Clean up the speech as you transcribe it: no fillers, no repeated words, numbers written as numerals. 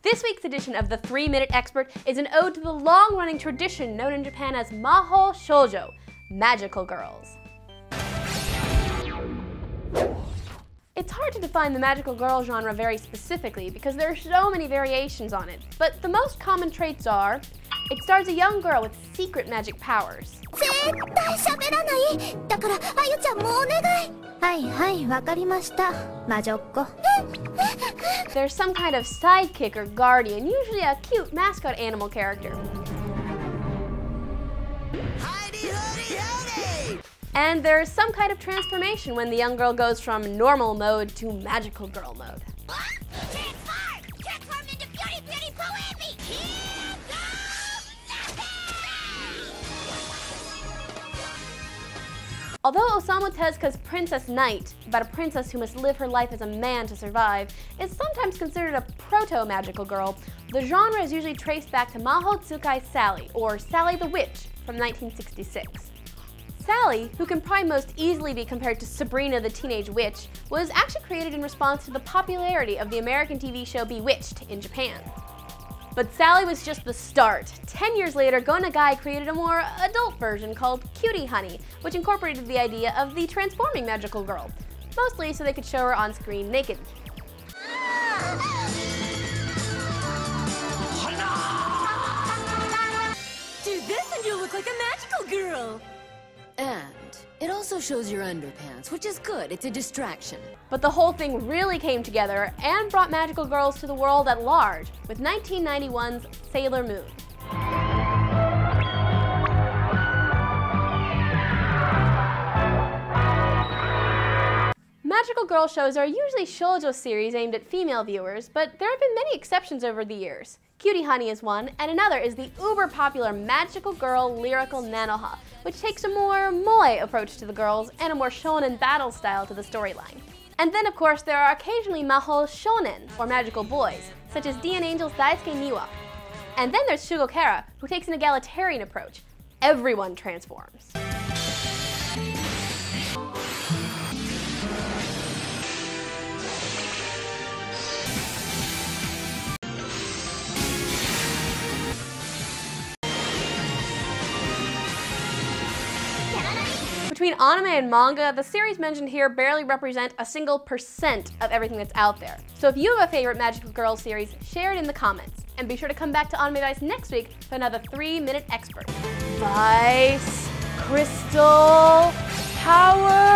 This week's edition of the 3-Minute Expert is an ode to the long-running tradition known in Japan as Mahou Shoujo, magical girls. It's hard to define the magical girl genre very specifically because there are so many variations on it, but the most common traits are: it stars a young girl with secret magic powers. There's some kind of sidekick or guardian, usually a cute mascot animal character. And there's some kind of transformation when the young girl goes from normal mode to magical girl mode. Transform into Beauty Beauty Poemi! Here goes nothing! Although Osamu Tezuka's Princess Knight, about a princess who must live her life as a man to survive, is sometimes considered a proto-magical girl, the genre is usually traced back to Mahou Tsukai Sally, or Sally the Witch, from 1966. Sally, who can probably most easily be compared to Sabrina the Teenage Witch, was actually created in response to the popularity of the American TV show Bewitched in Japan. But Sally was just the start. 10 years later, Go Nagai created a more adult version called Cutie Honey, which incorporated the idea of the transforming magical girl, mostly so they could show her on screen naked. Do this and you'll look like a magical girl! And it also shows your underpants, which is good. It's a distraction. But the whole thing really came together and brought magical girls to the world at large with 1991's Sailor Moon. Magical girl shows are usually shoujo series aimed at female viewers, but there have been many exceptions over the years. Cutie Honey is one, and another is the uber-popular Magical Girl Lyrical Nanoha, which takes a more moe approach to the girls and a more shonen battle style to the storyline. And then, of course, there are occasionally mahou shonen, or magical boys, such as D and Angel's Daisuke Niwa. And then there's Shugokara, who takes an egalitarian approach. Everyone transforms. Between anime and manga, the series mentioned here barely represent a single % of everything that's out there. So if you have a favorite magical girl series, share it in the comments. And be sure to come back to Anime Vice next week for another 3-Minute Expert. Vice, Crystal, Power!